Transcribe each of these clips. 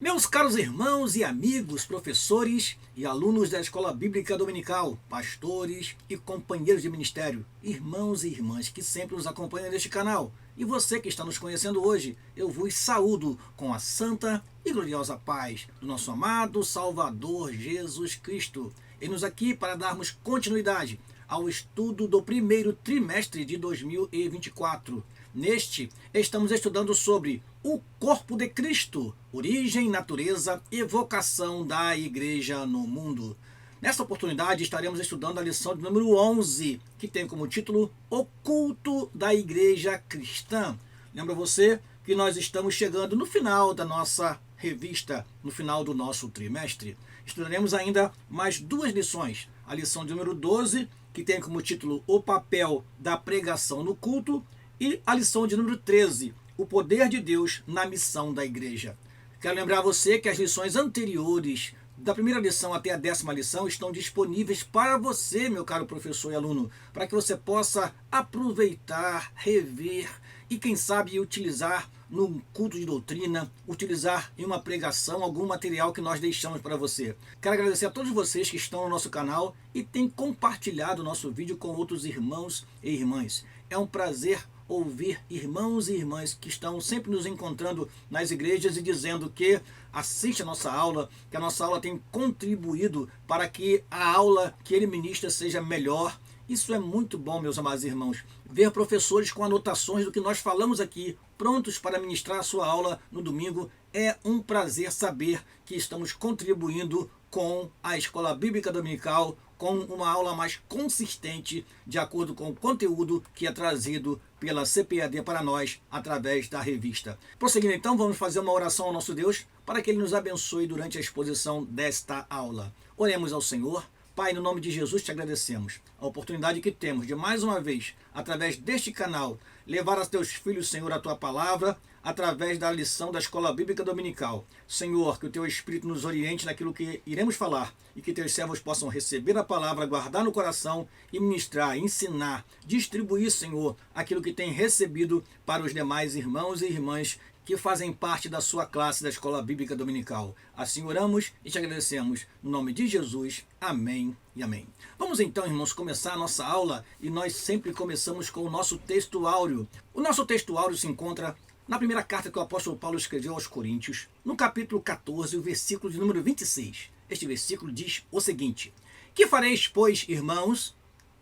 Meus caros irmãos e amigos, professores e alunos da Escola Bíblica Dominical, pastores e companheiros de ministério, irmãos e irmãs que sempre nos acompanham neste canal, e você que está nos conhecendo hoje, eu vos saúdo com a santa e gloriosa paz do nosso amado Salvador Jesus Cristo. Eis-nos aqui para darmos continuidade ao estudo do primeiro trimestre de 2024. Neste, estamos estudando sobre o corpo de Cristo, origem, natureza e vocação da igreja no mundo. Nesta oportunidade, estaremos estudando a lição de número 11, que tem como título O Culto da Igreja Cristã. Lembra você que nós estamos chegando no final da nossa revista, no final do nosso trimestre. Estudaremos ainda mais duas lições. A lição de número 12, que tem como título O Papel da Pregação no Culto, e a lição de número 13, o poder de Deus na missão da igreja. Quero lembrar você que as lições anteriores, da primeira lição até a 10ª lição, estão disponíveis para você, meu caro professor e aluno, para que você possa aproveitar, rever e, quem sabe, utilizar no culto de doutrina, utilizar em uma pregação algum material que nós deixamos para você. Quero agradecer a todos vocês que estão no nosso canal e têm compartilhado o nosso vídeo com outros irmãos e irmãs. É um prazer ouvir irmãos e irmãs que estão sempre nos encontrando nas igrejas e dizendo que assiste a nossa aula, que a nossa aula tem contribuído para que a aula que ele ministra seja melhor. Isso é muito bom, meus amados irmãos. Ver professores com anotações do que nós falamos aqui, prontos para ministrar a sua aula no domingo, é um prazer saber que estamos contribuindo com a Escola Bíblica Dominical, com uma aula mais consistente, de acordo com o conteúdo que é trazido pela CPAD para nós, através da revista. Prosseguindo então, vamos fazer uma oração ao nosso Deus, para que Ele nos abençoe durante a exposição desta aula. Oremos ao Senhor. Pai, no nome de Jesus te agradecemos a oportunidade que temos de mais uma vez, através deste canal, levar a teus filhos, Senhor, a tua palavra, através da lição da Escola Bíblica Dominical. Senhor, que o teu Espírito nos oriente naquilo que iremos falar e que teus servos possam receber a palavra, guardar no coração e ministrar, ensinar, distribuir, Senhor, aquilo que tem recebido para os demais irmãos e irmãs que fazem parte da sua classe da Escola Bíblica Dominical. Assim oramos e te agradecemos. No nome de Jesus. Amém e amém. Vamos então, irmãos, começar a nossa aula e nós sempre começamos com o nosso texto áureo. O nosso texto áureo se encontra na primeira carta que o apóstolo Paulo escreveu aos Coríntios, no capítulo 14, o versículo de número 26. Este versículo diz o seguinte: Que fareis, pois, irmãos,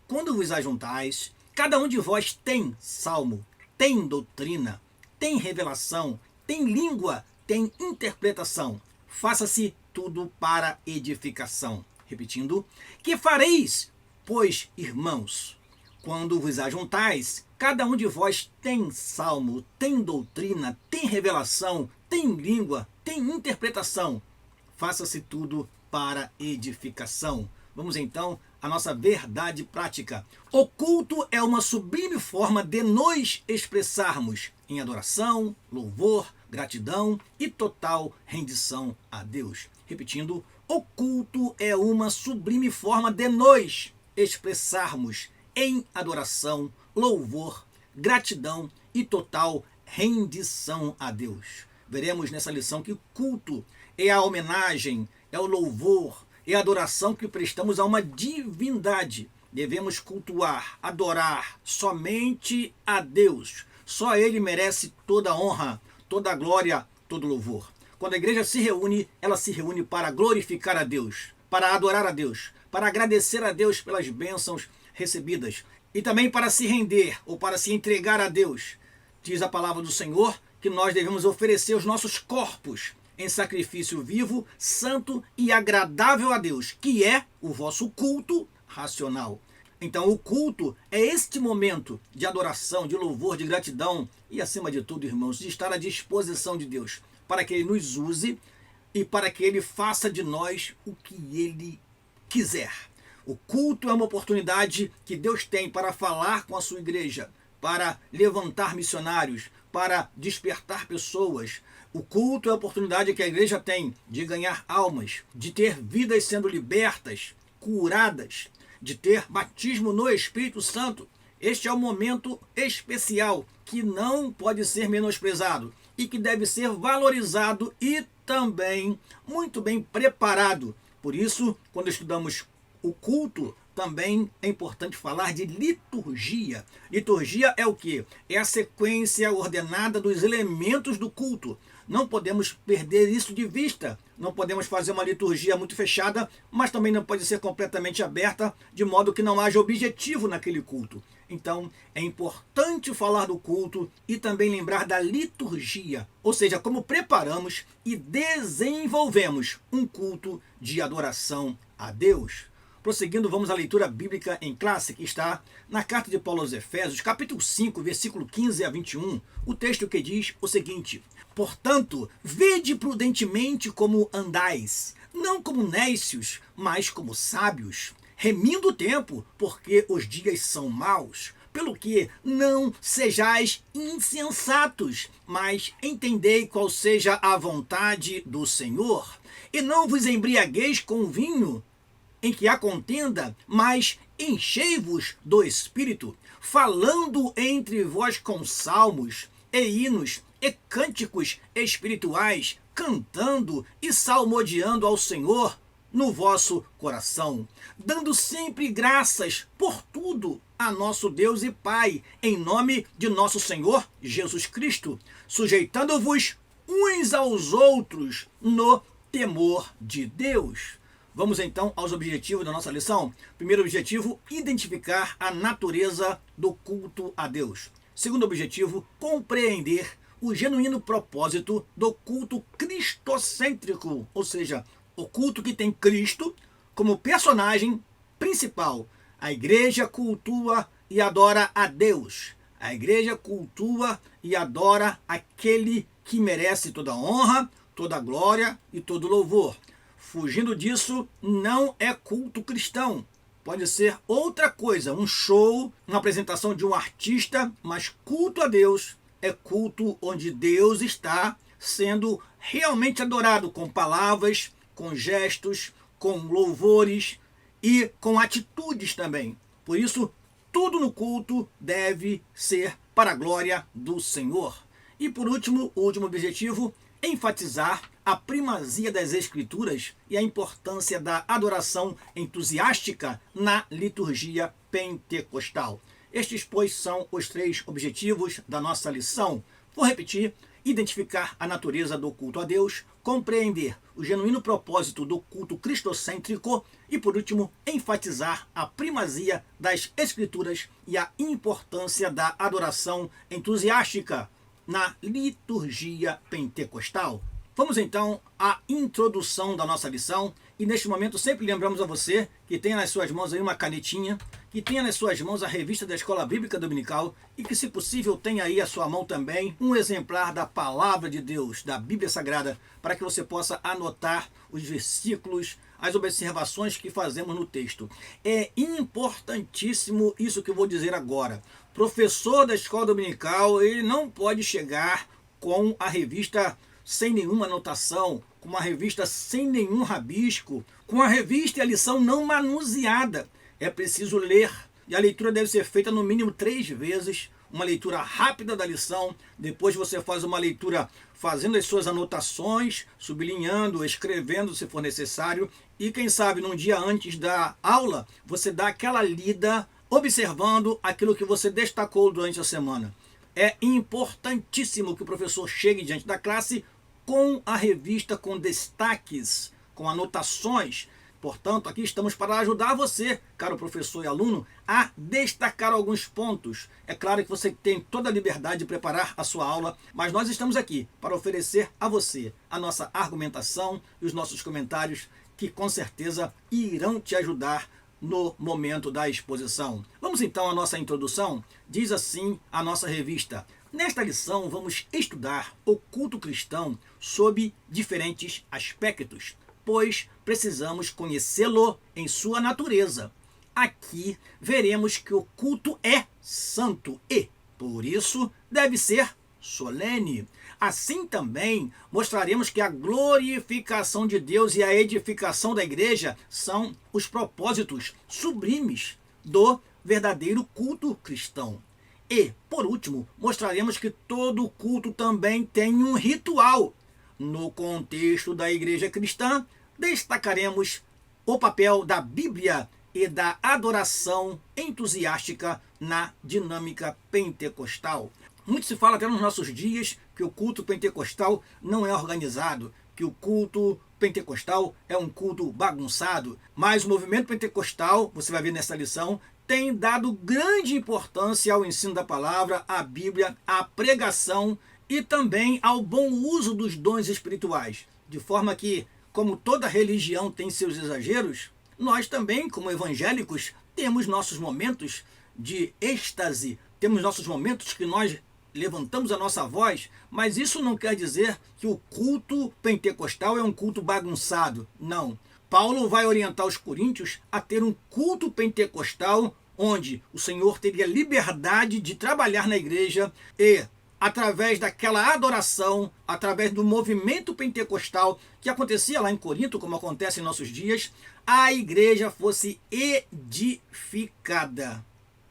quando vos ajuntais? Cada um de vós tem salmo, tem doutrina, tem revelação, tem língua, tem interpretação. Faça-se tudo para edificação. Repetindo: Que fareis, pois, irmãos, quando vos ajuntais? Cada um de vós tem salmo, tem doutrina, tem revelação, tem língua, tem interpretação. Faça-se tudo para edificação. Vamos então à nossa verdade prática. O culto é uma sublime forma de nos expressarmos em adoração, louvor, gratidão e total rendição a Deus. Repetindo: o culto é uma sublime forma de nos expressarmos em adoração, louvor, gratidão e total rendição a Deus. Veremos nessa lição que o culto é a homenagem, é o louvor, é a adoração que prestamos a uma divindade. Devemos cultuar, adorar somente a Deus. Só Ele merece toda a honra, toda a glória, todo o louvor. Quando a igreja se reúne, ela se reúne para glorificar a Deus, para adorar a Deus, para agradecer a Deus pelas bênçãos recebidas e também para se render ou para se entregar a Deus. Diz a palavra do Senhor que nós devemos oferecer os nossos corpos em sacrifício vivo, santo e agradável a Deus, que é o vosso culto racional. Então o culto é este momento de adoração, de louvor, de gratidão e, acima de tudo, irmãos, de estar à disposição de Deus, para que Ele nos use e para que Ele faça de nós o que Ele quiser. O culto é uma oportunidade que Deus tem para falar com a sua igreja, para levantar missionários, para despertar pessoas. O culto é a oportunidade que a igreja tem de ganhar almas, de ter vidas sendo libertas, curadas, de ter batismo no Espírito Santo. Este é um momento especial que não pode ser menosprezado e que deve ser valorizado e também muito bem preparado. Por isso, quando estudamos o culto, também é importante falar de liturgia. Liturgia é o quê? É a sequência ordenada dos elementos do culto. Não podemos perder isso de vista. Não podemos fazer uma liturgia muito fechada, mas também não pode ser completamente aberta, de modo que não haja objetivo naquele culto. Então, é importante falar do culto e também lembrar da liturgia, ou seja, como preparamos e desenvolvemos um culto de adoração a Deus. Prosseguindo, vamos à leitura bíblica em classe, que está na carta de Paulo aos Efésios, capítulo 5, versículo 15 a 21, o texto que diz o seguinte: portanto, vede prudentemente como andais, não como nécios, mas como sábios, remindo o tempo, porque os dias são maus. Pelo que não sejais insensatos, mas entendei qual seja a vontade do Senhor. E não vos embriagueis com vinho, em que há contenda, mas enchei-vos do Espírito, falando entre vós com salmos e hinos e cânticos espirituais, cantando e salmodiando ao Senhor no vosso coração, dando sempre graças por tudo a nosso Deus e Pai, em nome de nosso Senhor Jesus Cristo, sujeitando-vos uns aos outros no temor de Deus. Vamos então aos objetivos da nossa lição. Primeiro objetivo, identificar a natureza do culto a Deus. Segundo objetivo, compreender o genuíno propósito do culto cristocêntrico, ou seja, o culto que tem Cristo como personagem principal. A igreja cultua e adora a Deus. A igreja cultua e adora aquele que merece toda honra, toda glória e todo louvor. Fugindo disso, não é culto cristão. Pode ser outra coisa, um show, uma apresentação de um artista, mas culto a Deus é culto onde Deus está sendo realmente adorado com palavras, com gestos, com louvores e com atitudes também. Por isso, tudo no culto deve ser para a glória do Senhor. E por último, o último objetivo, enfatizar a primazia das Escrituras e a importância da adoração entusiástica na liturgia pentecostal. Estes, pois, são os 3 objetivos da nossa lição. Vou repetir: identificar a natureza do culto a Deus, compreender o genuíno propósito do culto cristocêntrico e, por último, enfatizar a primazia das Escrituras e a importância da adoração entusiástica na liturgia pentecostal. Vamos então à introdução da nossa lição, e neste momento sempre lembramos a você que tenha nas suas mãos aí uma canetinha, que tenha nas suas mãos a revista da Escola Bíblica Dominical e que, se possível, tenha aí à sua mão também um exemplar da Palavra de Deus, da Bíblia Sagrada, para que você possa anotar os versículos, as observações que fazemos no texto. É importantíssimo isso que eu vou dizer agora. Professor da Escola Dominical, ele não pode chegar com a revista sem nenhuma anotação, com uma revista sem nenhum rabisco, com a revista e a lição não manuseada. É preciso ler, e a leitura deve ser feita no mínimo 3 vezes, uma leitura rápida da lição, depois você faz uma leitura fazendo as suas anotações, sublinhando, escrevendo se for necessário, e quem sabe num dia antes da aula, você dá aquela lida, observando aquilo que você destacou durante a semana. É importantíssimo que o professor chegue diante da classe com a revista com destaques, com anotações. Portanto, aqui estamos para ajudar você, caro professor e aluno, a destacar alguns pontos. É claro que você tem toda a liberdade de preparar a sua aula, mas nós estamos aqui para oferecer a você a nossa argumentação e os nossos comentários, que com certeza irão te ajudar no momento da exposição. Vamos então à nossa introdução. Diz assim a nossa revista: nesta lição vamos estudar o culto cristão sob diferentes aspectos, pois precisamos conhecê-lo em sua natureza. Aqui veremos que o culto é santo e, por isso, deve ser solene. Assim também mostraremos que a glorificação de Deus e a edificação da igreja são os propósitos sublimes do verdadeiro culto cristão. E, por último, mostraremos que todo culto também tem um ritual. No contexto da igreja cristã, destacaremos o papel da Bíblia e da adoração entusiástica na dinâmica pentecostal. Muito se fala até nos nossos dias que o culto pentecostal não é organizado, que o culto pentecostal é um culto bagunçado, mas o movimento pentecostal, você vai ver nessa lição, tem dado grande importância ao ensino da palavra, à Bíblia, à pregação e também ao bom uso dos dons espirituais. De forma que, como toda religião tem seus exageros, nós também, como evangélicos, temos nossos momentos de êxtase, temos nossos momentos que nós levantamos a nossa voz, mas isso não quer dizer que o culto pentecostal é um culto bagunçado. Não. Paulo vai orientar os coríntios a ter um culto pentecostal onde o Senhor teria liberdade de trabalhar na igreja e, através daquela adoração, através do movimento pentecostal que acontecia lá em Corinto, como acontece em nossos dias, a igreja fosse edificada.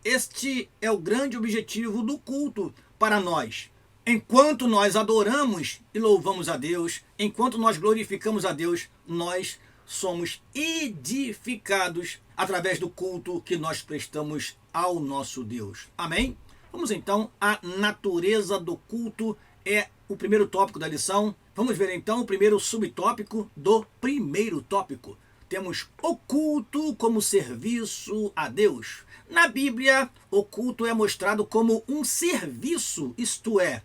Este é o grande objetivo do culto para nós. Enquanto nós adoramos e louvamos a Deus, enquanto nós glorificamos a Deus, nós somos edificados através do culto que nós prestamos ao nosso Deus. Amém? Vamos então à natureza do culto, é o primeiro tópico da lição. Vamos ver então o primeiro subtópico do primeiro tópico. Temos o culto como serviço a Deus. Na Bíblia, o culto é mostrado como um serviço, isto é,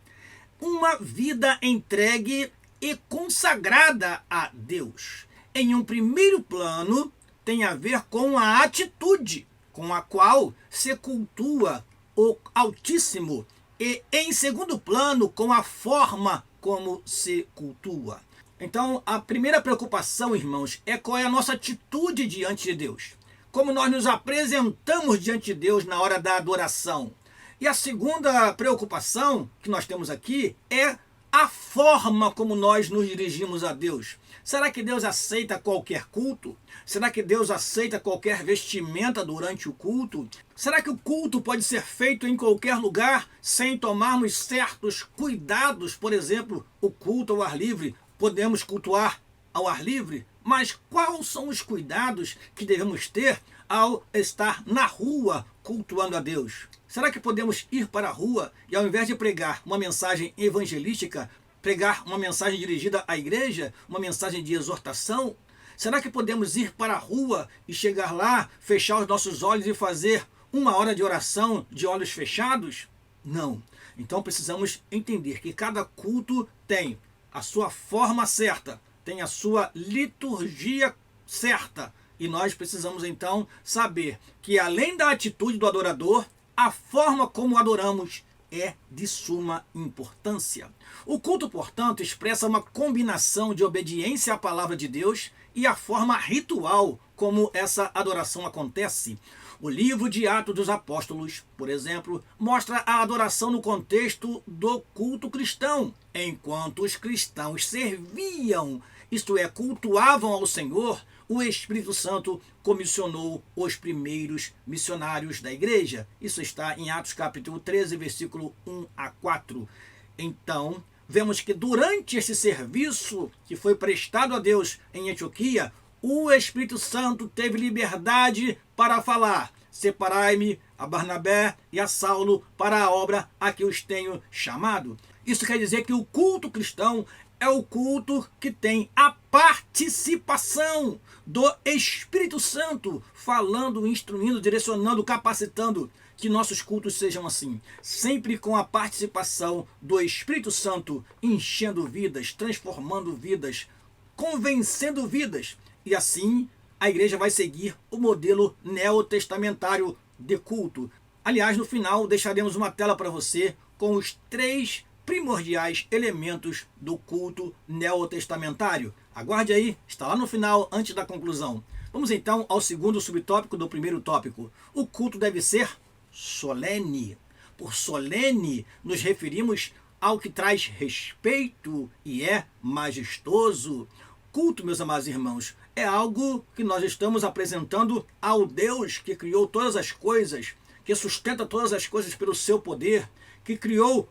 uma vida entregue e consagrada a Deus. Em um primeiro plano, tem a ver com a atitude com a qual se cultua o Altíssimo e, em segundo plano, com a forma como se cultua. Então, a primeira preocupação, irmãos, é qual é a nossa atitude diante de Deus. Como nós nos apresentamos diante de Deus na hora da adoração. E a segunda preocupação que nós temos aqui é a forma como nós nos dirigimos a Deus. Será que Deus aceita qualquer culto? Será que Deus aceita qualquer vestimenta durante o culto? Será que o culto pode ser feito em qualquer lugar sem tomarmos certos cuidados? Por exemplo, o culto ao ar livre. Podemos cultuar ao ar livre? Mas quais são os cuidados que devemos ter ao estar na rua cultuando a Deus? Será que podemos ir para a rua e, ao invés de pregar uma mensagem evangelística, pregar uma mensagem dirigida à igreja, uma mensagem de exortação? Será que podemos ir para a rua e chegar lá, fechar os nossos olhos e fazer uma hora de oração de olhos fechados? Não. Então precisamos entender que cada culto tem a sua forma certa, tem a sua liturgia certa. E nós precisamos então saber que, além da atitude do adorador, a forma como adoramos é de suma importância. O culto, portanto, expressa uma combinação de obediência à palavra de Deus e a forma ritual como essa adoração acontece. O livro de Atos dos Apóstolos, por exemplo, mostra a adoração no contexto do culto cristão. Enquanto os cristãos serviam, isto é, cultuavam ao Senhor, o Espírito Santo comissionou os primeiros missionários da igreja. Isso está em Atos capítulo 13, versículo 1 a 4. Então, vemos que durante esse serviço que foi prestado a Deus em Antioquia, o Espírito Santo teve liberdade para falar: separai-me a Barnabé e a Saulo para a obra a que os tenho chamado. Isso quer dizer que o culto cristão é o culto que tem a participação do Espírito Santo, falando, instruindo, direcionando, capacitando. Que nossos cultos sejam assim, sempre com a participação do Espírito Santo, enchendo vidas, transformando vidas, convencendo vidas. E assim a igreja vai seguir o modelo neotestamentário de culto. Aliás, no final deixaremos uma tela para você com os 3 primordiais elementos do culto neotestamentário. Aguarde aí, está lá no final, antes da conclusão. Vamos então ao segundo subtópico do primeiro tópico. O culto deve ser solene. Por solene, nos referimos ao que traz respeito e é majestoso. Culto, meus amados irmãos, é algo que nós estamos apresentando ao Deus que criou todas as coisas, que sustenta todas as coisas pelo seu poder, que criou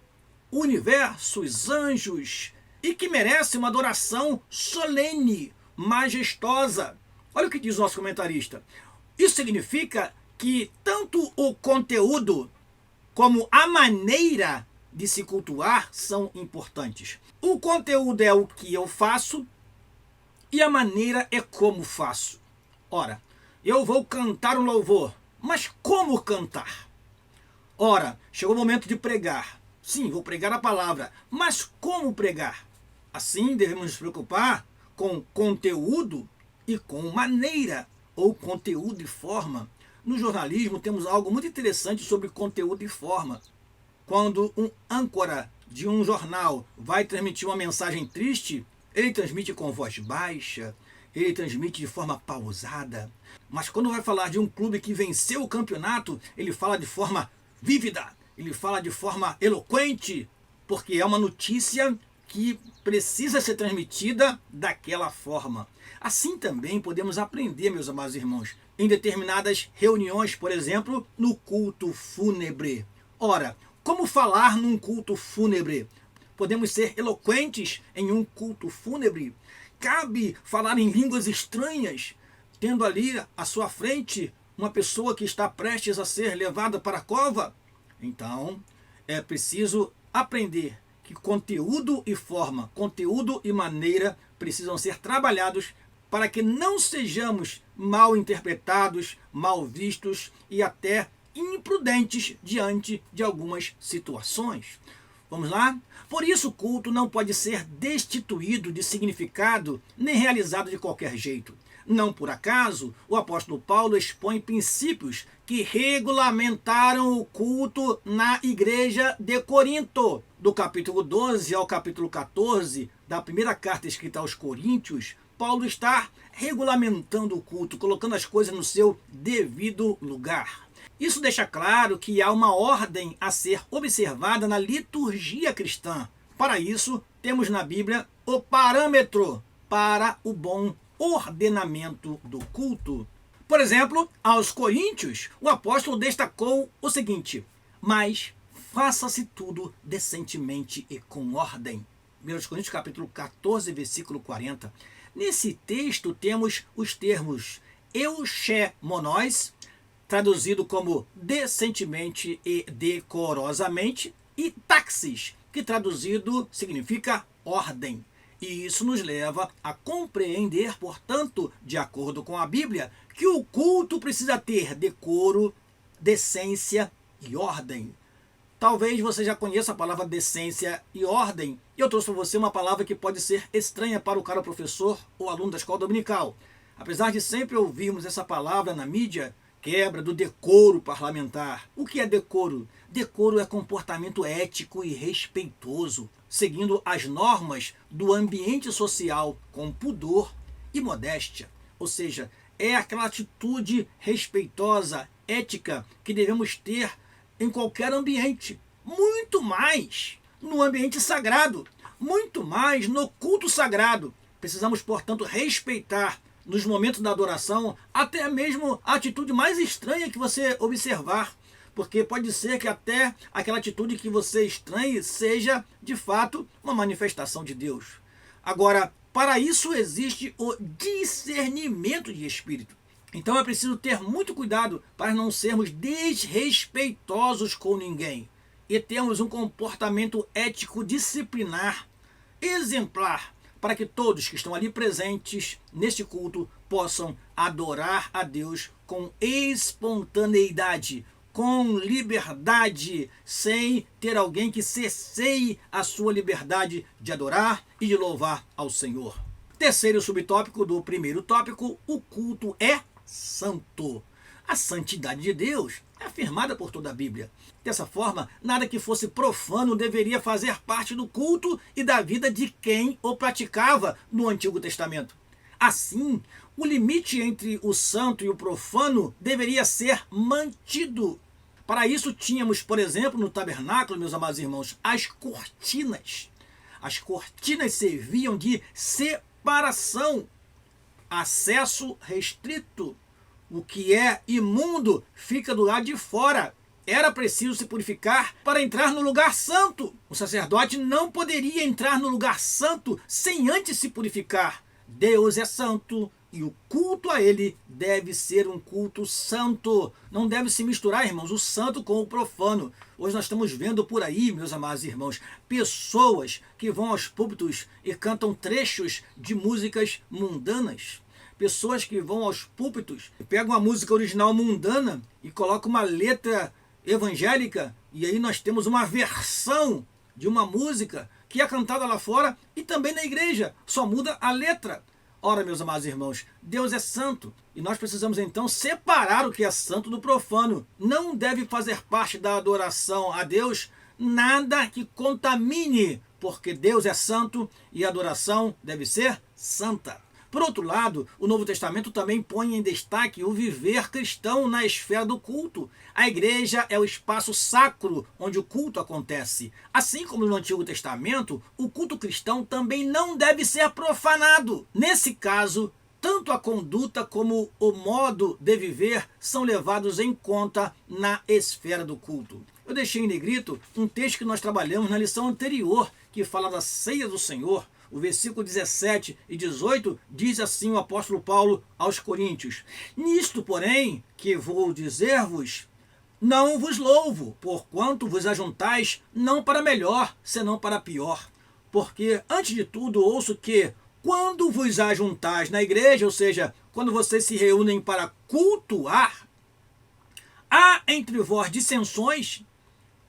o universo, os anjos, e que merece uma adoração solene, majestosa. Olha o que diz o nosso comentarista. Isso significa que tanto o conteúdo como a maneira de se cultuar são importantes. O conteúdo é o que eu faço e a maneira é como faço. Ora, eu vou cantar um louvor, mas como cantar? Ora, chegou o momento de pregar. Sim, vou pregar a palavra, mas como pregar? Assim, devemos nos preocupar com conteúdo e com maneira, ou conteúdo e forma. No jornalismo temos algo muito interessante sobre conteúdo e forma. Quando um âncora de um jornal vai transmitir uma mensagem triste, ele transmite com voz baixa, ele transmite de forma pausada. Mas quando vai falar de um clube que venceu o campeonato, ele fala de forma vívida, ele fala de forma eloquente, porque é uma notícia que precisa ser transmitida daquela forma. Assim também podemos aprender, meus amados irmãos, em determinadas reuniões, por exemplo, no culto fúnebre. Ora, como falar num culto fúnebre? Podemos ser eloquentes em um culto fúnebre? Cabe falar em línguas estranhas, tendo ali à sua frente uma pessoa que está prestes a ser levada para a cova? Então, é preciso aprender que conteúdo e forma, conteúdo e maneira precisam ser trabalhados para que não sejamos mal interpretados, mal vistos e até imprudentes diante de algumas situações. Vamos lá? Por isso o culto não pode ser destituído de significado nem realizado de qualquer jeito. Não por acaso, o apóstolo Paulo expõe princípios que regulamentaram o culto na igreja de Corinto. Do capítulo 12 ao capítulo 14 da primeira carta escrita aos Coríntios, Paulo está regulamentando o culto, colocando as coisas no seu devido lugar. Isso deixa claro que há uma ordem a ser observada na liturgia cristã. Para isso, temos na Bíblia o parâmetro para o bom ordenamento do culto. Por exemplo, aos Coríntios, o apóstolo destacou o seguinte: mas faça-se tudo decentemente e com ordem. 1 Coríntios capítulo 14, versículo 40. Nesse texto temos os termos euxemonós, traduzido como decentemente e decorosamente, e taxis, que traduzido significa ordem. E isso nos leva a compreender, portanto, de acordo com a Bíblia, que o culto precisa ter decoro, decência e ordem. Talvez você já conheça a palavra decência e ordem, e eu trouxe para você uma palavra que pode ser estranha para o cara professor ou aluno da escola dominical. Apesar de sempre ouvirmos essa palavra na mídia, quebra do decoro parlamentar. O que é decoro? Decoro é comportamento ético e respeitoso, seguindo as normas do ambiente social com pudor e modéstia. Ou seja, é aquela atitude respeitosa, ética, que devemos ter em qualquer ambiente. Muito mais no ambiente sagrado, muito mais no culto sagrado. Precisamos, portanto, respeitar nos momentos da adoração até mesmo a atitude mais estranha que você observar, porque pode ser que até aquela atitude que você estranhe seja, de fato, uma manifestação de Deus. Agora, para isso existe o discernimento de espírito. Então é preciso ter muito cuidado para não sermos desrespeitosos com ninguém e termos um comportamento ético disciplinar, exemplar, para que todos que estão ali presentes neste culto possam adorar a Deus com espontaneidade, com liberdade, sem ter alguém que cerceie a sua liberdade de adorar e de louvar ao Senhor. Terceiro subtópico do primeiro tópico: o culto é santo. A santidade de Deus é afirmada por toda a Bíblia. Dessa forma, nada que fosse profano deveria fazer parte do culto e da vida de quem o praticava no Antigo Testamento. Assim, o limite entre o santo e o profano deveria ser mantido. Para isso tínhamos, por exemplo, no tabernáculo, meus amados irmãos, as cortinas. As cortinas serviam de separação, acesso restrito. O que é imundo fica do lado de fora. era preciso se purificar para entrar no lugar santo. O sacerdote não poderia entrar no lugar santo sem antes se purificar. Deus é santo e o culto a ele deve ser um culto santo. Não deve se misturar, irmãos, o santo com o profano. Hoje nós estamos vendo por aí, meus amados irmãos, pessoas que vão aos púlpitos e cantam trechos de músicas mundanas. Pessoas que vão aos púlpitos e pegam a música original mundana e colocam uma letra evangélica, e aí nós temos uma versão de uma música que é cantada lá fora e também na igreja, só muda a letra. Ora, meus amados irmãos, Deus é santo e nós precisamos então separar o que é santo do profano. Não deve fazer parte da adoração a Deus nada que contamine, porque Deus é santo e a adoração deve ser santa. Por outro lado, o Novo Testamento também põe em destaque o viver cristão na esfera do culto. A igreja é o espaço sacro onde o culto acontece. Assim como no Antigo Testamento, o culto cristão também não deve ser profanado. Nesse caso, tanto a conduta como o modo de viver são levados em conta na esfera do culto. Eu deixei em negrito um texto que nós trabalhamos na lição anterior, que fala da ceia do Senhor. O versículo 17 e 18 diz assim o apóstolo Paulo aos Coríntios: nisto, porém, que vou dizer-vos, não vos louvo, porquanto vos ajuntais não para melhor, senão para pior. Porque, antes de tudo, ouço que, quando vos ajuntais na igreja, ou seja, quando vocês se reúnem para cultuar, há entre vós dissensões,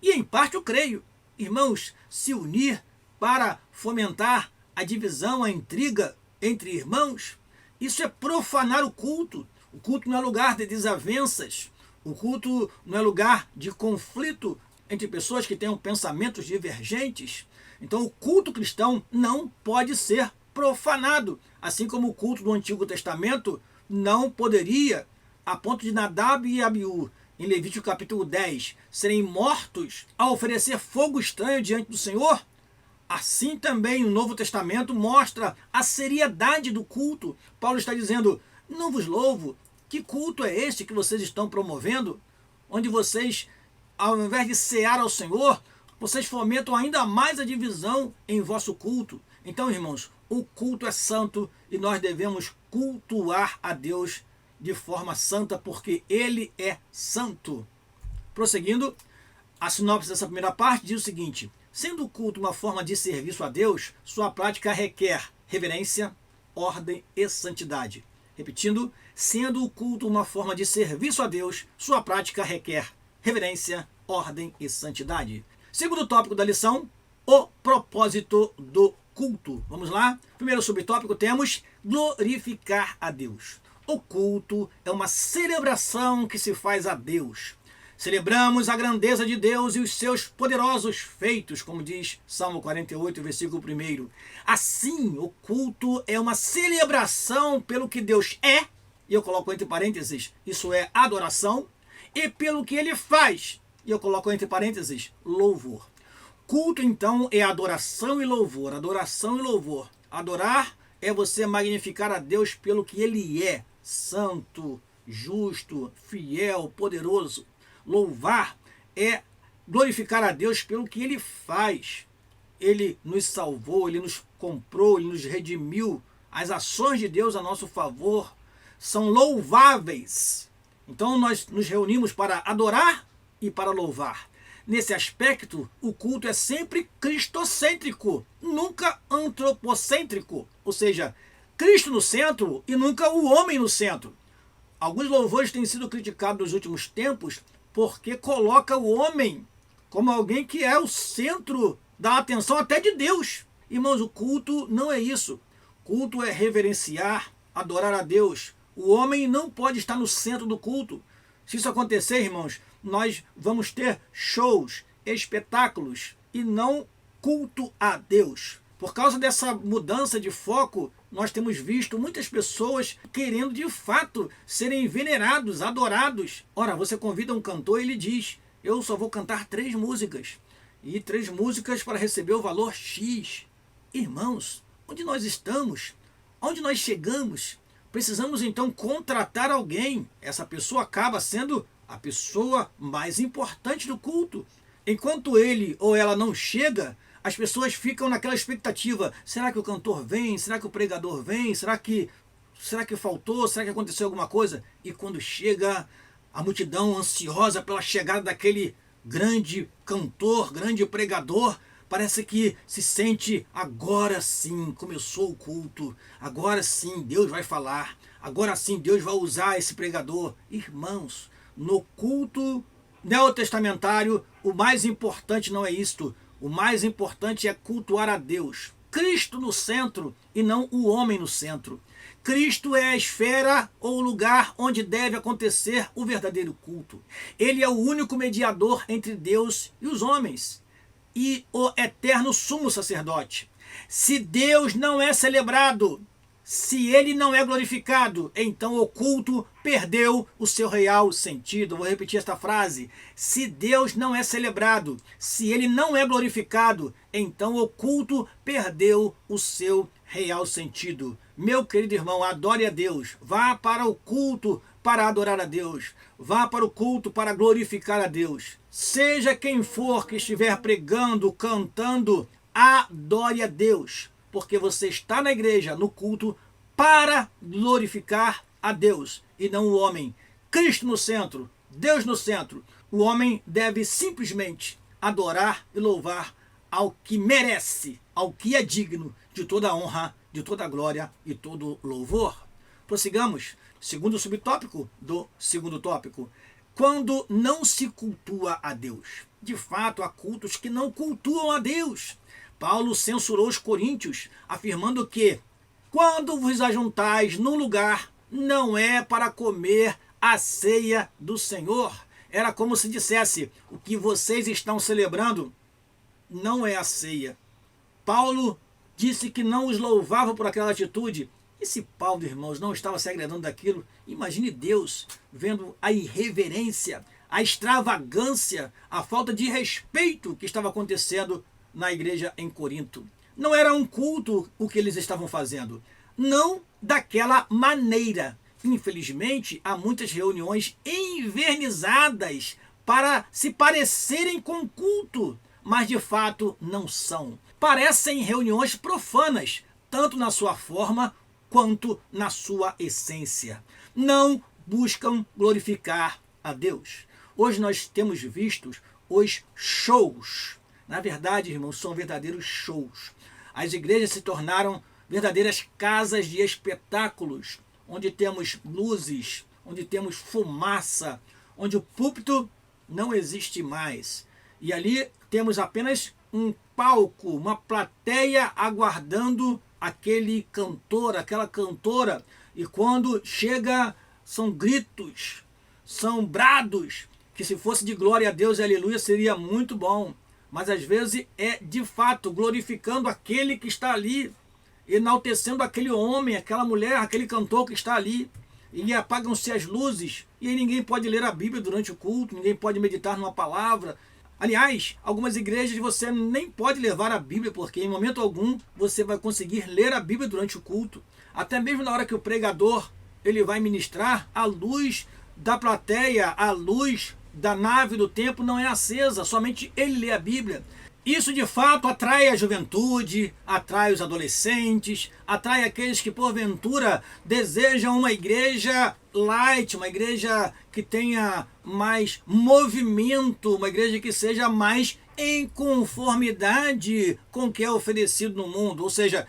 e em parte eu creio. Irmãos, se unir para fomentar a divisão, a intriga entre irmãos, isso é profanar o culto. O culto não é lugar de desavenças. O culto não é lugar de conflito entre pessoas que tenham pensamentos divergentes. Então o culto cristão não pode ser profanado. Assim como o culto do Antigo Testamento não poderia, a ponto de Nadab e Abiú, em Levítico capítulo 10, serem mortos ao oferecer fogo estranho diante do Senhor. Assim também o Novo Testamento mostra a seriedade do culto. Paulo está dizendo: não vos louvo. Que culto é este que vocês estão promovendo? Onde vocês, ao invés de cear ao Senhor, vocês fomentam ainda mais a divisão em vosso culto. Então, irmãos, o culto é santo e nós devemos cultuar a Deus de forma santa, porque Ele é santo. Prosseguindo, a sinopse dessa primeira parte diz o seguinte: sendo o culto uma forma de serviço a Deus, sua prática requer reverência, ordem e santidade. Repetindo, sendo o culto uma forma de serviço a Deus, sua prática requer reverência, ordem e santidade. Segundo tópico da lição, o propósito do culto. Vamos lá? Primeiro subtópico temos glorificar a Deus. O culto é uma celebração que se faz a Deus. Celebramos a grandeza de Deus e os seus poderosos feitos, como diz Salmo 48, versículo 1. Assim, o culto é uma celebração pelo que Deus é, e eu coloco entre parênteses, isso é adoração, e pelo que Ele faz, e eu coloco entre parênteses, louvor. Culto, então, é adoração e louvor, adoração e louvor. Adorar é você magnificar a Deus pelo que Ele é, santo, justo, fiel, poderoso. Louvar é glorificar a Deus pelo que Ele faz. Ele nos salvou, Ele nos comprou, Ele nos redimiu. As ações de Deus a nosso favor são louváveis. Então nós nos reunimos para adorar e para louvar. Nesse aspecto, o culto é sempre cristocêntrico, nunca antropocêntrico. Ou seja, Cristo no centro e nunca o homem no centro. Alguns louvores têm sido criticados nos últimos tempos porque coloca o homem como alguém que é o centro da atenção até de Deus. Irmãos, o culto não é isso. Culto é reverenciar, adorar a Deus. O homem não pode estar no centro do culto. Se isso acontecer, irmãos, nós vamos ter shows, espetáculos e não culto a Deus. Por causa dessa mudança de foco, nós temos visto muitas pessoas querendo de fato serem venerados, adorados. Ora, você convida um cantor e ele diz: eu só vou cantar 3 músicas. E 3 músicas para receber o valor X. Irmãos, onde nós estamos? Onde nós chegamos? Precisamos então contratar alguém. Essa pessoa acaba sendo a pessoa mais importante do culto. Enquanto ele ou ela não chega, as pessoas ficam naquela expectativa: será que o cantor vem? Será que o pregador vem? Será que faltou? Será que aconteceu alguma coisa? E quando chega, a multidão ansiosa pela chegada daquele grande cantor, grande pregador, parece que se sente: agora sim começou o culto, agora sim Deus vai falar, agora sim Deus vai usar esse pregador. Irmãos, no culto neotestamentário, o mais importante não é isto. O mais importante é cultuar a Deus. Cristo no centro e não o homem no centro. Cristo é a esfera ou o lugar onde deve acontecer o verdadeiro culto. Ele é o único mediador entre Deus e os homens e o eterno sumo sacerdote. Se Deus não é celebrado, se ele não é glorificado, então o culto perdeu o seu real sentido. Vou repetir esta frase. Se Deus não é celebrado, se ele não é glorificado, então o culto perdeu o seu real sentido. Meu querido irmão, adore a Deus. Vá para o culto para adorar a Deus. Vá para o culto para glorificar a Deus. Seja quem for que estiver pregando, cantando, adore a Deus. Porque você está na igreja, no culto, para glorificar a Deus e não o homem. Cristo no centro, Deus no centro. O homem deve simplesmente adorar e louvar ao que merece, ao que é digno de toda honra, de toda glória e todo louvor. Prossigamos. Segundo subtópico do segundo tópico. Quando não se cultua a Deus. De fato, há cultos que não cultuam a Deus. Paulo censurou os coríntios, afirmando que quando vos ajuntais num lugar, não é para comer a ceia do Senhor. Era como se dissesse: o que vocês estão celebrando não é a ceia. Paulo disse que não os louvava por aquela atitude. E se Paulo, irmãos, não estava se agradando daquilo, imagine Deus vendo a irreverência, a extravagância, a falta de respeito que estava acontecendo na igreja em Corinto. Não era um culto o que eles estavam fazendo, não daquela maneira. Infelizmente, há muitas reuniões envernizadas para se parecerem com culto, mas de fato não são. Parecem reuniões profanas, tanto na sua forma quanto na sua essência. Não buscam glorificar a Deus. Hoje nós temos visto os shows. Na verdade, irmãos, são verdadeiros shows. As igrejas se tornaram verdadeiras casas de espetáculos, onde temos luzes, onde temos fumaça, onde o púlpito não existe mais. E ali temos apenas um palco, uma plateia aguardando aquele cantor, aquela cantora. E quando chega, são gritos, são brados, que se fosse de glória a Deus e aleluia seria muito bom. Mas às vezes é de fato glorificando aquele que está ali, enaltecendo aquele homem, aquela mulher, aquele cantor que está ali. E apagam-se as luzes, e aí ninguém pode ler a Bíblia durante o culto, ninguém pode meditar numa palavra. Aliás, algumas igrejas você nem pode levar a Bíblia, porque em momento algum você vai conseguir ler a Bíblia durante o culto. Até mesmo na hora que o pregador ele vai ministrar, a luz da plateia, a luz da nave do templo não é acesa, somente ele lê a Bíblia. Isso de fato atrai a juventude, atrai os adolescentes, atrai aqueles que porventura desejam uma igreja light, uma igreja que tenha mais movimento, uma igreja que seja mais em conformidade com o que é oferecido no mundo. Ou seja,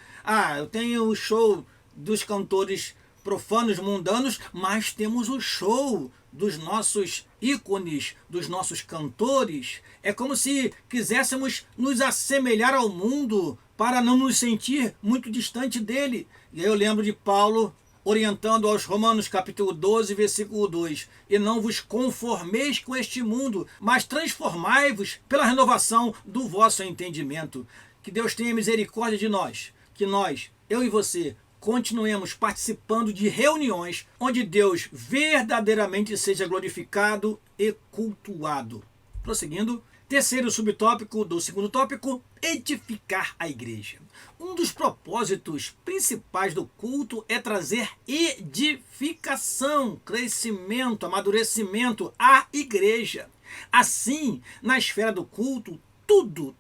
eu tenho o show dos cantores profanos, mundanos, mas temos o show dos nossos ícones, dos nossos cantores. É como se quiséssemos nos assemelhar ao mundo para não nos sentir muito distante dele. E aí eu lembro de Paulo orientando aos Romanos capítulo 12, versículo 2. E não vos conformeis com este mundo, mas transformai-vos pela renovação do vosso entendimento. Que Deus tenha misericórdia de nós, que nós, eu e você, continuemos participando de reuniões onde Deus verdadeiramente seja glorificado e cultuado. Prosseguindo, Terceiro subtópico do segundo tópico, edificar a igreja. Um dos propósitos principais do culto é trazer edificação, crescimento, amadurecimento à igreja. Assim, na esfera do culto, tudo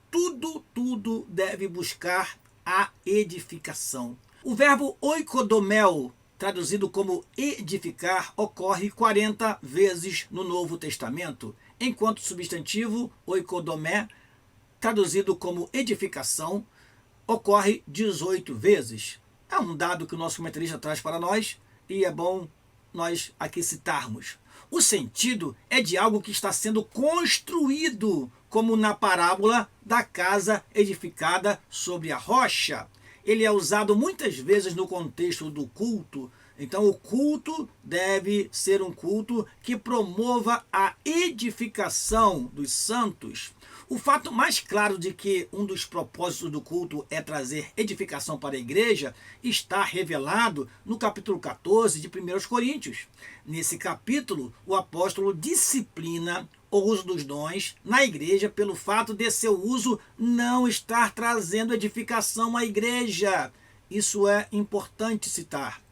deve buscar a edificação. O verbo oikodomel, traduzido como edificar, ocorre 40 vezes no Novo Testamento, enquanto o substantivo oikodomé, traduzido como edificação, ocorre 18 vezes. É um dado que o nosso comentarista traz para nós e é bom nós aqui citarmos. O sentido é de algo que está sendo construído, como na parábola da casa edificada sobre a rocha. Ele é usado muitas vezes no contexto do culto. Então, o culto deve ser um culto que promova a edificação dos santos. O fato mais claro de que um dos propósitos do culto é trazer edificação para a igreja está revelado no capítulo 14 de 1 Coríntios. Nesse capítulo, o apóstolo disciplina o uso dos dons na igreja pelo fato de seu uso não estar trazendo edificação à igreja. Isso é importante citar.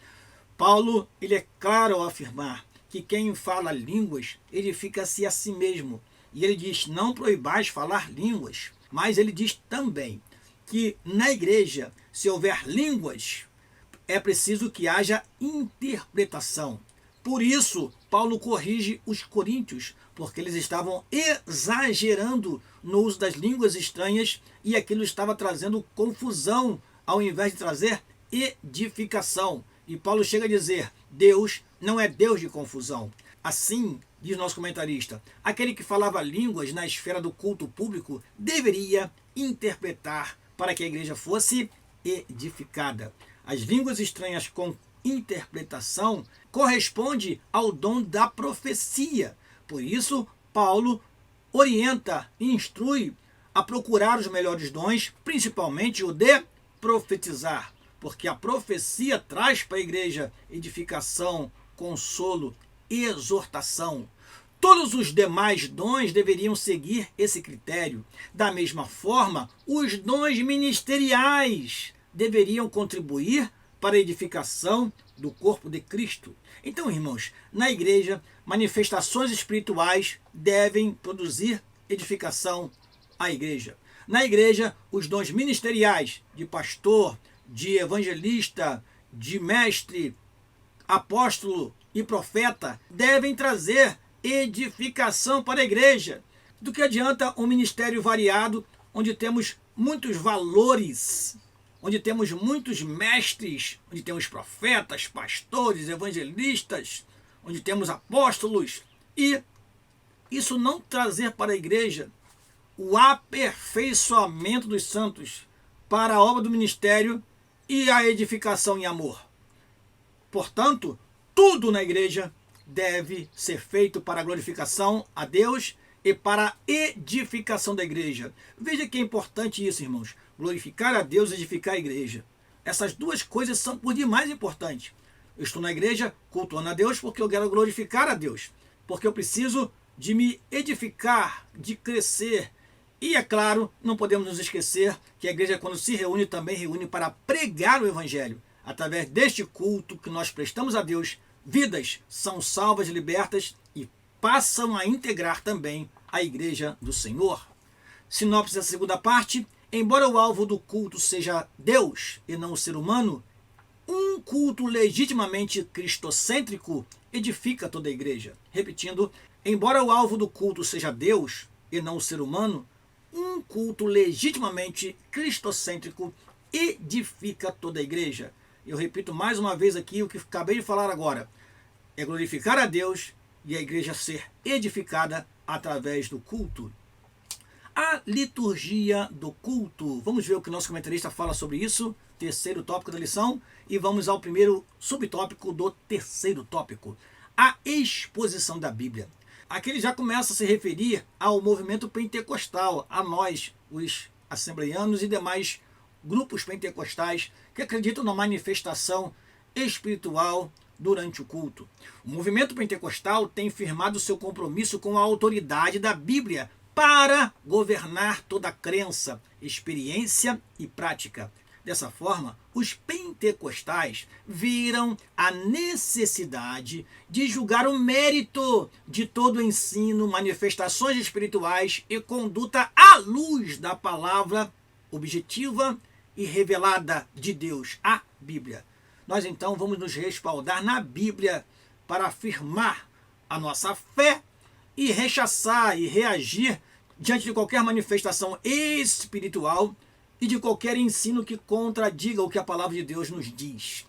Paulo, ele é claro ao afirmar que quem fala línguas edifica-se a si mesmo. E ele diz, não proibais falar línguas. Mas ele diz também que na igreja, se houver línguas, é preciso que haja interpretação. Por isso, Paulo corrige os coríntios, porque eles estavam exagerando no uso das línguas estranhas e aquilo estava trazendo confusão, ao invés de trazer edificação. E Paulo chega a dizer, Deus não é Deus de confusão. Assim, diz nosso comentarista, aquele que falava línguas na esfera do culto público deveria interpretar para que a igreja fosse edificada. As línguas estranhas com interpretação corresponde ao dom da profecia. Por isso, Paulo orienta e instrui a procurar os melhores dons, principalmente o de profetizar, porque a profecia traz para a igreja edificação, consolo, exortação. Todos os demais dons deveriam seguir esse critério. Da mesma forma, os dons ministeriais deveriam contribuir para a edificação do corpo de Cristo. Então, irmãos, na igreja, manifestações espirituais devem produzir edificação à igreja. Na igreja, os dons ministeriais de pastor, de evangelista, de mestre, apóstolo e profeta devem trazer edificação para a igreja. Do que adianta um ministério variado, onde temos muitos valores, onde temos muitos mestres, onde temos profetas, pastores, evangelistas, onde temos apóstolos, e isso não trazer para a igreja o aperfeiçoamento dos santos para a obra do ministério e a edificação em amor. Portanto, tudo na igreja deve ser feito para a glorificação a Deus e para a edificação da igreja. Veja que é importante isso, irmãos. Glorificar a Deus e edificar a igreja. Essas duas coisas são por demais importantes. Eu estou na igreja cultuando a Deus porque eu quero glorificar a Deus. Porque eu preciso de me edificar, de crescer. E, é claro, não podemos nos esquecer que a igreja, quando se reúne, também reúne para pregar o evangelho. Através deste culto que nós prestamos a Deus, vidas são salvas, libertas e passam a integrar também a igreja do Senhor. Sinopse da segunda parte. Embora o alvo do culto seja Deus e não o ser humano, um culto legitimamente cristocêntrico edifica toda a igreja. Repetindo, embora o alvo do culto seja Deus e não o ser humano, um culto legitimamente cristocêntrico edifica toda a igreja. Eu repito mais uma vez aqui o que acabei de falar agora. É glorificar a Deus e a igreja ser edificada através do culto. A liturgia do culto. Vamos ver o que o nosso comentarista fala sobre isso. Terceiro tópico da lição. E vamos ao primeiro subtópico do terceiro tópico. A exposição da Bíblia. Aqui ele já começa a se referir ao movimento pentecostal, a nós, os assembleianos e demais grupos pentecostais que acreditam na manifestação espiritual durante o culto. O movimento pentecostal tem firmado seu compromisso com a autoridade da Bíblia para governar toda crença, experiência e prática. Dessa forma, os pentecostais viram a necessidade de julgar o mérito de todo o ensino, manifestações espirituais e conduta à luz da palavra objetiva e revelada de Deus, a Bíblia. Nós então vamos nos respaldar na Bíblia para afirmar a nossa fé e rechaçar e reagir diante de qualquer manifestação espiritual e de qualquer ensino que contradiga o que a palavra de Deus nos diz.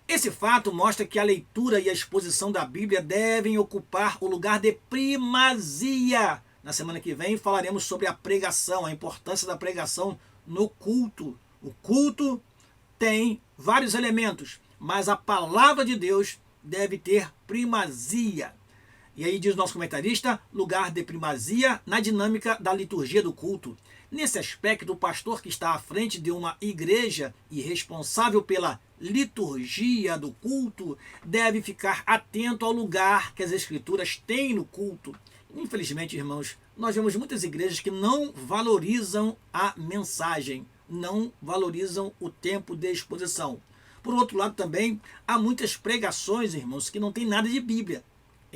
Esse fato mostra que a leitura e a exposição da Bíblia devem ocupar o lugar de primazia. Na semana que vem falaremos sobre a pregação, a importância da pregação no culto. O culto tem vários elementos, mas a palavra de Deus deve ter primazia. E aí diz o nosso comentarista, lugar de primazia na dinâmica da liturgia do culto. Nesse aspecto, o pastor que está à frente de uma igreja e responsável pela liturgia do culto deve ficar atento ao lugar que as escrituras têm no culto. Infelizmente, irmãos, nós vemos muitas igrejas que não valorizam a mensagem, não valorizam o tempo de exposição. Por outro lado também, há muitas pregações, irmãos, que não tem nada de Bíblia.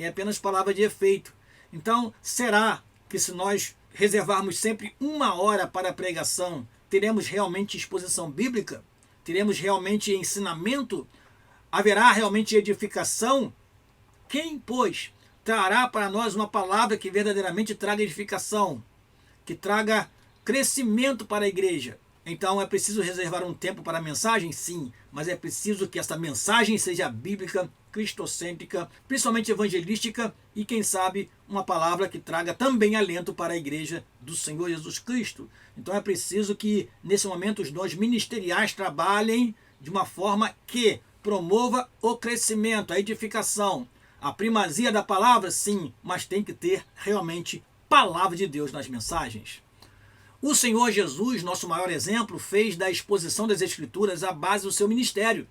É apenas palavra de efeito. Então, será que se nós reservarmos sempre 1 hora para a pregação, teremos realmente exposição bíblica? Teremos realmente ensinamento? Haverá realmente edificação? Quem, pois, trará para nós uma palavra que verdadeiramente traga edificação, que traga crescimento para a igreja? Então é preciso reservar um tempo para a mensagem? Sim, mas é preciso que essa mensagem seja bíblica, cristocêntrica, principalmente evangelística e, quem sabe, uma palavra que traga também alento para a igreja do Senhor Jesus Cristo. Então é preciso que, nesse momento, os dons ministeriais trabalhem de uma forma que promova o crescimento, a edificação. A primazia da palavra, sim, mas tem que ter realmente palavra de Deus nas mensagens. O Senhor Jesus, nosso maior exemplo, fez da exposição das Escrituras a base do seu ministério.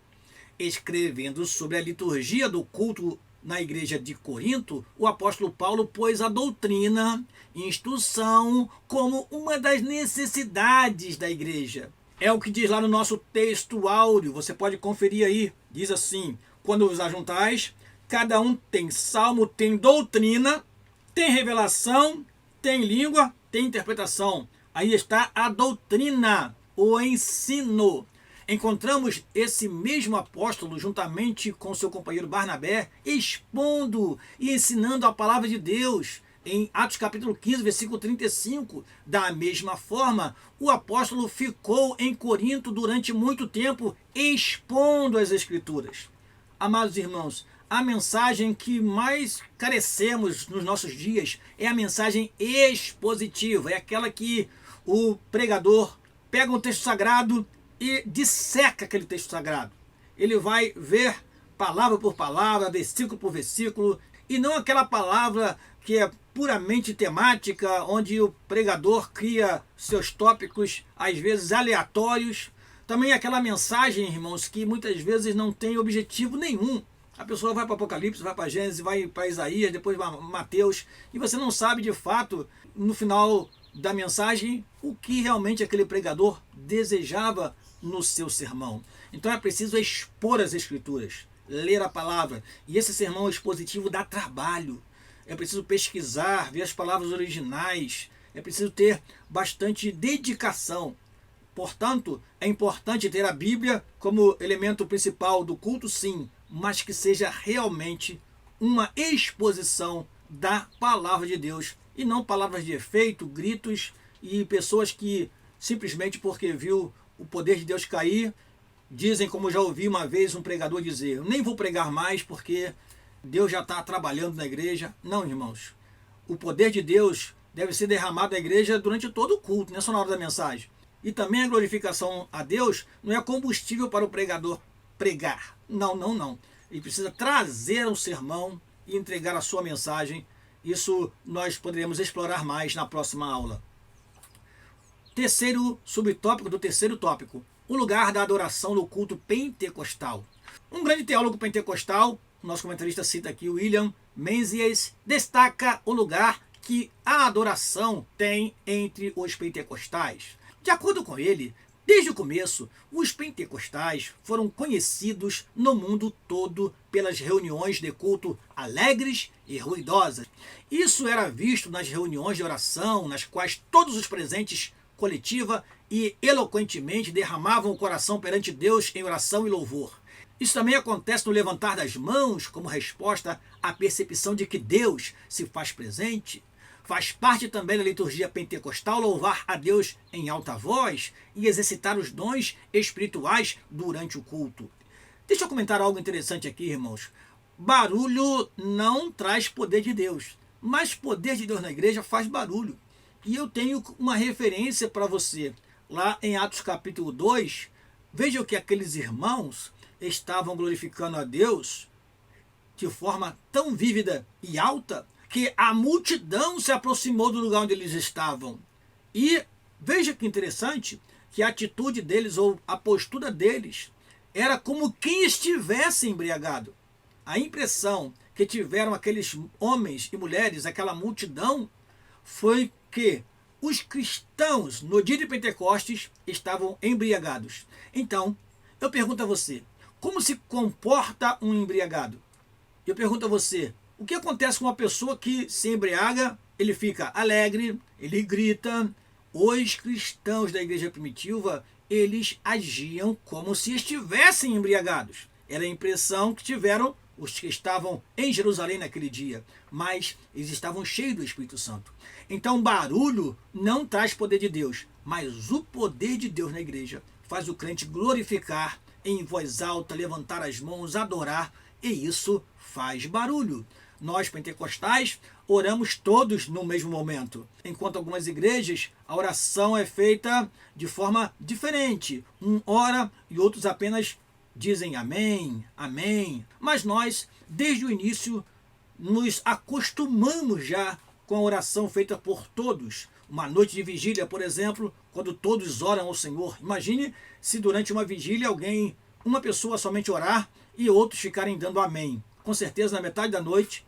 Escrevendo sobre a liturgia do culto na igreja de Corinto, o apóstolo Paulo pôs a doutrina e instrução como uma das necessidades da igreja. É o que diz lá no nosso texto áureo, você pode conferir aí. Diz assim, quando vos ajuntais, cada um tem salmo, tem doutrina, tem revelação, tem língua, tem interpretação. Aí está a doutrina, o ensino. Encontramos esse mesmo apóstolo, juntamente com seu companheiro Barnabé, expondo e ensinando a palavra de Deus. Em Atos capítulo 15, versículo 35, da mesma forma, o apóstolo ficou em Corinto durante muito tempo, expondo as Escrituras. Amados irmãos, a mensagem que mais carecemos nos nossos dias é a mensagem expositiva, é aquela que o pregador pega um texto sagrado e disseca aquele texto sagrado. Ele vai ver palavra por palavra, versículo por versículo, e não aquela palavra que é puramente temática, onde o pregador cria seus tópicos, às vezes aleatórios. Também aquela mensagem, irmãos, que muitas vezes não tem objetivo nenhum. A pessoa vai para Apocalipse, vai para Gênesis, vai para Isaías, depois vai para Mateus, e você não sabe de fato, no final da mensagem, o que realmente aquele pregador desejava no seu sermão. Então é preciso expor as Escrituras, ler a palavra. E esse sermão expositivo dá trabalho. É preciso pesquisar, ver as palavras originais. É preciso ter bastante dedicação. Portanto, é importante ter a Bíblia como elemento principal do culto, sim, mas que seja realmente uma exposição da palavra de Deus e não palavras de efeito, gritos e pessoas que simplesmente porque viu o poder de Deus cair, dizem, como já ouvi uma vez um pregador dizer, eu nem vou pregar mais porque Deus já está trabalhando na igreja. Não, irmãos, o poder de Deus deve ser derramado na igreja durante todo o culto, não é só na hora da mensagem. E também a glorificação a Deus não é combustível para o pregador pregar. Não, não, não. Ele precisa trazer um sermão e entregar a sua mensagem. Isso nós poderemos explorar mais na próxima aula. Terceiro subtópico do terceiro tópico. O lugar da adoração no culto pentecostal. Um grande teólogo pentecostal, nosso comentarista cita aqui, William Menzies, destaca o lugar que a adoração tem entre os pentecostais? De acordo com ele, desde o começo, os pentecostais foram conhecidos no mundo todo pelas reuniões de culto alegres e ruidosas. Isso era visto nas reuniões de oração, nas quais todos os presentes coletiva e eloquentemente derramavam o coração perante Deus em oração e louvor. Isso também acontece no levantar das mãos como resposta à percepção de que Deus se faz presente. Faz parte também da liturgia pentecostal louvar a Deus em alta voz e exercitar os dons espirituais durante o culto. Deixa eu comentar algo interessante aqui, irmãos. Barulho não traz poder de Deus, mas poder de Deus na igreja faz barulho. E eu tenho uma referência para você. Lá em Atos capítulo 2, vejam que aqueles irmãos estavam glorificando a Deus de forma tão vívida e alta que a multidão se aproximou do lugar onde eles estavam. E veja que interessante que a atitude deles ou a postura deles era como quem estivesse embriagado. A impressão que tiveram aqueles homens e mulheres, aquela multidão, foi que os cristãos no dia de Pentecostes estavam embriagados. Então, eu pergunto a você, como se comporta um embriagado? Eu pergunto a você, o que acontece com uma pessoa que se embriaga? Ele fica alegre, ele grita. Os cristãos da igreja primitiva, eles agiam como se estivessem embriagados. Era a impressão que tiveram os que estavam em Jerusalém naquele dia, mas eles estavam cheios do Espírito Santo. Então, barulho não traz poder de Deus, mas o poder de Deus na igreja faz o crente glorificar em voz alta, levantar as mãos, adorar, e isso faz barulho. Nós, pentecostais, oramos todos no mesmo momento, enquanto algumas igrejas a oração é feita de forma diferente. Um ora e outros apenas dizem amém, amém. Mas nós, desde o início, nos acostumamos já com a oração feita por todos. Uma noite de vigília, por exemplo, quando todos oram ao Senhor. Imagine se durante uma vigília uma pessoa somente orar e outros ficarem dando amém. Com certeza, na metade da noite,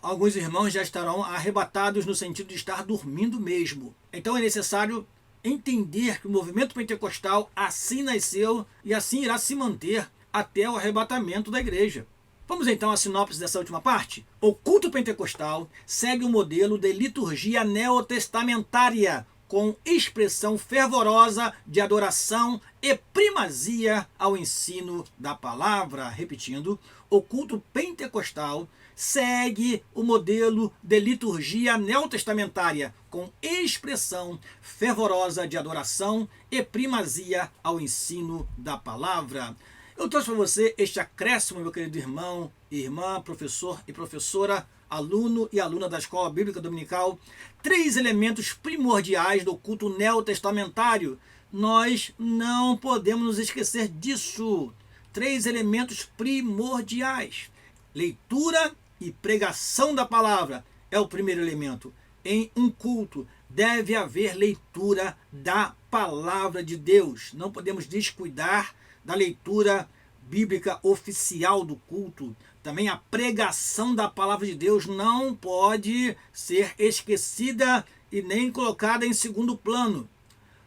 alguns irmãos já estarão arrebatados no sentido de estar dormindo mesmo. Então é necessário entender que o movimento pentecostal assim nasceu e assim irá se manter até o arrebatamento da igreja. Vamos então à sinopse dessa última parte? O culto pentecostal segue o modelo de liturgia neotestamentária, com expressão fervorosa de adoração e primazia ao ensino da palavra. Repetindo, o culto pentecostal segue o modelo de liturgia neotestamentária, com expressão fervorosa de adoração e primazia ao ensino da palavra. Eu trouxe para você este acréscimo, meu querido irmão, irmã, professor e professora, aluno e aluna da Escola Bíblica Dominical, 3 elementos primordiais do culto neotestamentário. Nós não podemos nos esquecer disso. 3 elementos primordiais. Leitura e pregação da palavra é o primeiro elemento. Em um culto deve haver leitura da palavra de Deus. Não podemos descuidar da leitura bíblica oficial do culto. Também a pregação da palavra de Deus não pode ser esquecida e nem colocada em segundo plano.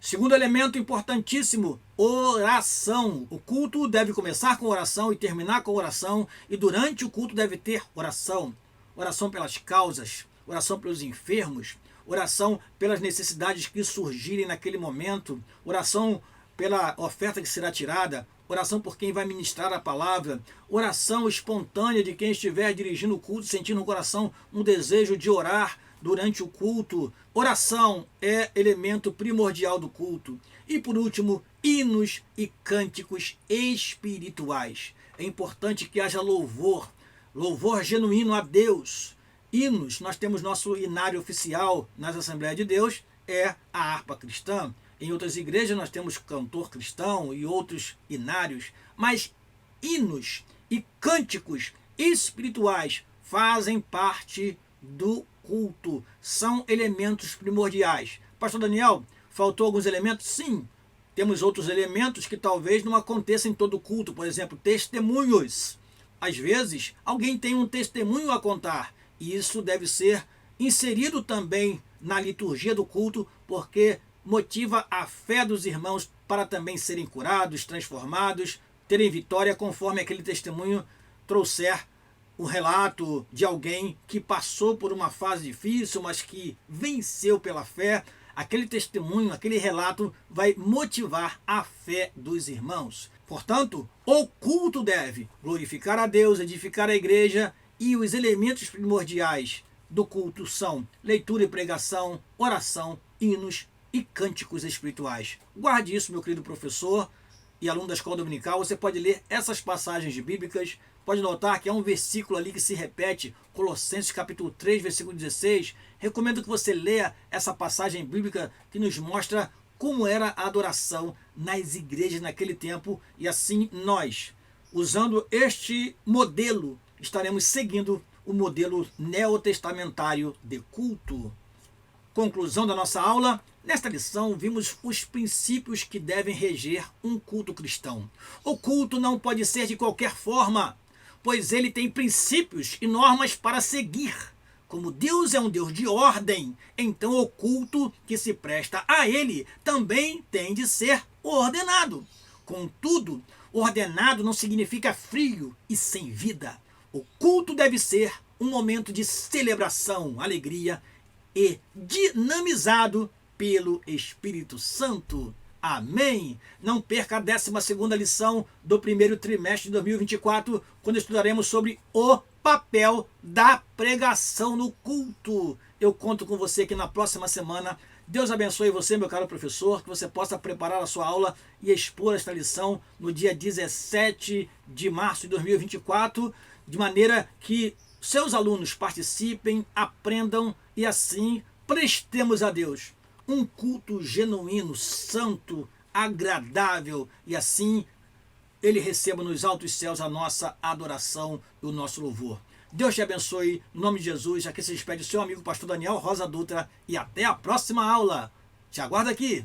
Segundo elemento importantíssimo, oração. O culto deve começar com oração e terminar com oração, e durante o culto deve ter oração. Oração pelas causas, oração pelos enfermos, oração pelas necessidades que surgirem naquele momento, oração pela oferta que será tirada, oração por quem vai ministrar a palavra, oração espontânea de quem estiver dirigindo o culto, sentindo no coração um desejo de orar durante o culto. Oração é elemento primordial do culto. E por último, hinos e cânticos espirituais. É importante que haja louvor, louvor genuíno a Deus. Hinos, nós temos nosso inário oficial nas Assembleias de Deus, é a harpa cristã. Em outras igrejas nós temos cantor cristão e outros inários, mas hinos e cânticos espirituais fazem parte do culto, são elementos primordiais. Pastor Daniel, faltou alguns elementos? Sim, temos outros elementos que talvez não aconteçam em todo o culto, por exemplo, testemunhos. Às vezes, alguém tem um testemunho a contar, e isso deve ser inserido também na liturgia do culto, porque motiva a fé dos irmãos para também serem curados, transformados, terem vitória, conforme aquele testemunho trouxer o relato de alguém que passou por uma fase difícil, mas que venceu pela fé. Aquele testemunho, aquele relato vai motivar a fé dos irmãos. Portanto, o culto deve glorificar a Deus, edificar a igreja, e os elementos primordiais do culto são leitura e pregação, oração, hinos e cânticos espirituais. Guarde isso, meu querido professor e aluno da escola dominical. Você pode ler essas passagens bíblicas, pode notar que há um versículo ali que se repete, Colossenses capítulo 3, versículo 16. Recomendo que você leia essa passagem bíblica que nos mostra como era a adoração nas igrejas naquele tempo, e assim nós, usando este modelo, estaremos seguindo o modelo neotestamentário de culto. Conclusão da nossa aula. Nesta lição, vimos os princípios que devem reger um culto cristão. O culto não pode ser de qualquer forma, pois ele tem princípios e normas para seguir. Como Deus é um Deus de ordem, então o culto que se presta a ele também tem de ser ordenado. Contudo, ordenado não significa frio e sem vida. O culto deve ser um momento de celebração, alegria e dinamizado pelo Espírito Santo. Amém? Não perca a 12ª lição do primeiro trimestre de 2024, quando estudaremos sobre o papel da pregação no culto. Eu conto com você aqui na próxima semana. Deus abençoe você, meu caro professor, que você possa preparar a sua aula e expor esta lição no dia 17 de março de 2024, de maneira que seus alunos participem, aprendam e assim prestemos a Deus um culto genuíno, santo, agradável, e assim ele receba nos altos céus a nossa adoração e o nosso louvor. Deus te abençoe, em nome de Jesus. Aqui se despede o seu amigo pastor Daniel Rosa Dutra, e até a próxima aula. Te aguardo aqui.